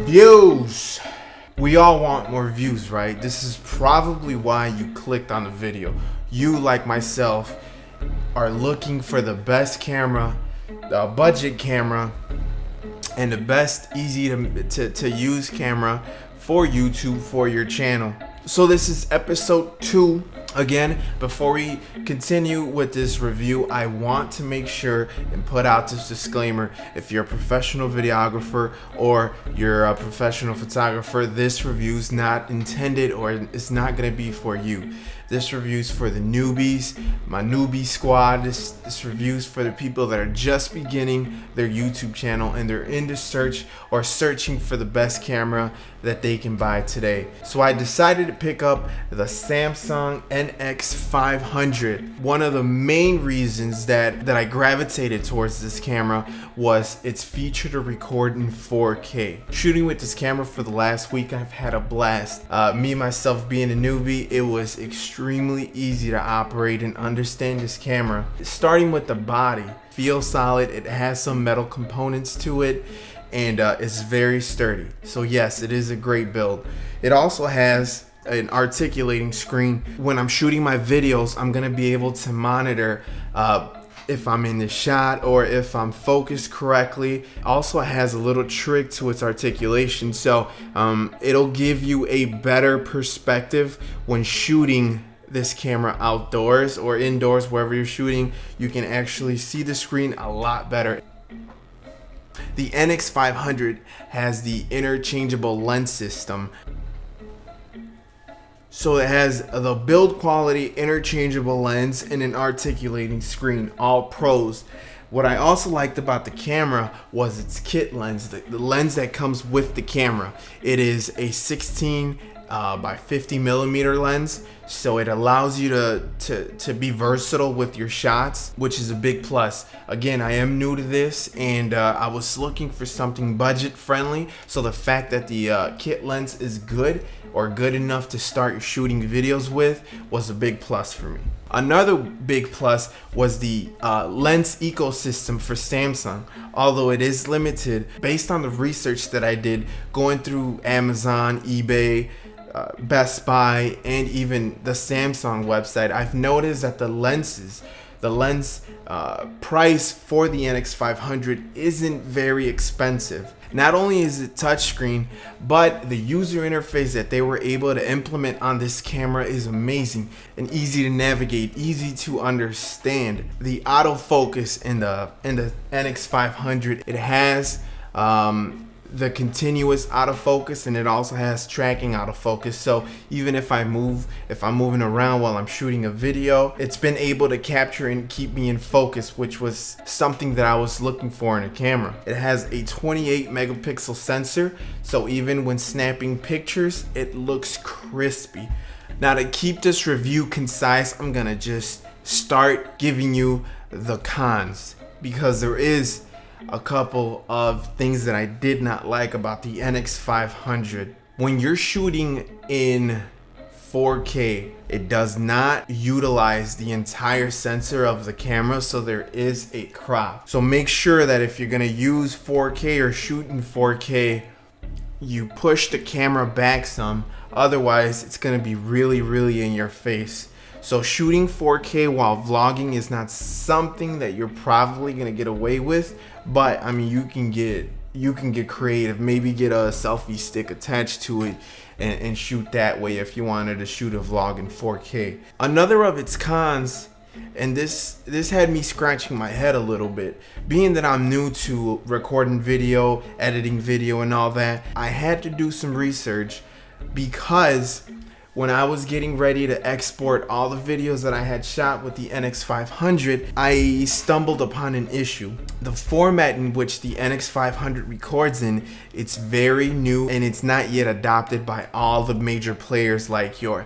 Views. We all want more views, right? This is probably why you clicked on the video. You, like myself, are looking for the best camera, the budget camera, and the best easy to use camera for YouTube, for your channel. So this is episode 2. Again, before we continue with this review, I want to make sure and put out this disclaimer. If you're a professional videographer or you're a professional photographer, this review is not intended, or it's not going to be for you. This review is for the newbies, my newbie squad. This review is for the people that are just beginning their YouTube channel and they're in the search or searching for the best camera that they can buy today. So I decided to pick up the Samsung NX500. One of the main reasons that I gravitated towards this camera was its feature to record in 4K. Shooting with this camera for the last week, I've had a blast. Me myself being a newbie, it was extremely easy to operate and understand this camera. Starting with the body, feels solid. It has some metal components to it, and it's very sturdy. So yes, it is a great build. It also has an articulating screen. When I'm shooting my videos, I'm gonna be able to monitor if I'm in the shot or if I'm focused correctly. Also, it has a little trick to its articulation, so it'll give you a better perspective when shooting this camera outdoors or indoors. Wherever you're shooting, you can actually see the screen a lot better. The NX500 has the interchangeable lens system. So it has the build quality interchangeable lens and an articulating screen, all pros. What I also liked about the camera was its kit lens, the lens that comes with the camera. It is a 16 by 50 millimeter lens, so it allows you to be versatile with your shots, which is a big plus. Again, I am new to this, and I was looking for something budget friendly, so the fact that the kit lens is good or good enough to start shooting videos with was a big plus for me. Another big plus was the lens ecosystem for Samsung. Although it is limited, based on the research that I did going through Amazon, eBay, Best Buy, and even the Samsung website, I've noticed that the lens price for the NX500 isn't very expensive. Not only is it touchscreen, but the user interface that they were able to implement on this camera is amazing and easy to navigate, easy to understand. The autofocus in the NX500, it has the continuous autofocus, and it also has tracking autofocus. So even if I'm moving around while I'm shooting a video, it's been able to capture and keep me in focus, which was something that I was looking for in a camera. It has a 28 megapixel sensor, so even when snapping pictures, it looks crispy. Now, to keep this review concise, I'm gonna just start giving you the cons, because there is a couple of things that I did not like about the NX500. When you're shooting in 4K, it does not utilize the entire sensor of the camera, so there is a crop. So make sure that if you're gonna use 4K or shoot in 4K, you push the camera back some, otherwise it's gonna be really in your face. So shooting 4K while vlogging is not something that you're probably gonna get away with, but I mean, you can get creative. Maybe get a selfie stick attached to it and shoot that way if you wanted to shoot a vlog in 4K. Another of its cons, and this had me scratching my head a little bit, being that I'm new to recording video, editing video, and all that, I had to do some research, because when I was getting ready to export all the videos that I had shot with the NX500, I stumbled upon an issue. The format in which the NX500 records in, it's very new, and it's not yet adopted by all the major players like your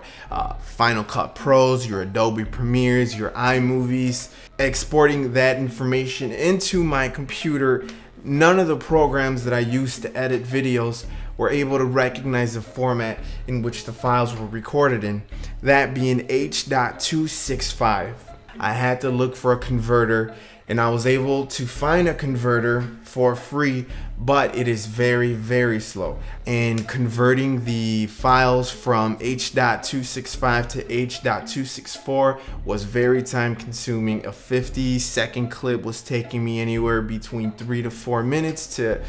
Final Cut Pros, your Adobe Premieres, your iMovies. Exporting that information into my computer, none of the programs that I use to edit videos were able to recognize the format in which the files were recorded in, that being H.265. I had to look for a converter, and I was able to find a converter for free, but it is very, very slow. And converting the files from H.265 to H.264 was very time consuming. A 50-second clip was taking me anywhere between 3 to 4 minutes to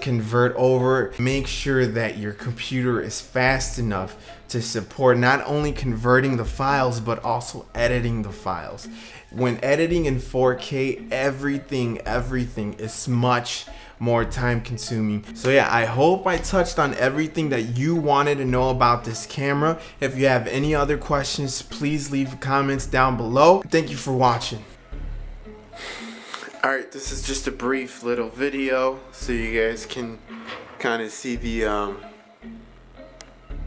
convert over. Make sure that your computer is fast enough to support not only converting the files but also editing the files. When editing in 4K, everything is much more time consuming. So yeah, I hope I touched on everything that you wanted to know about this camera. If you have any other questions, please leave comments down below. Thank you for watching. Alright, this is just a brief little video so you guys can kind of see the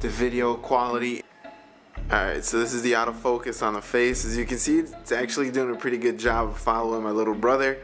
video quality. Alright, so this is the autofocus on the face. As you can see, it's actually doing a pretty good job of following my little brother.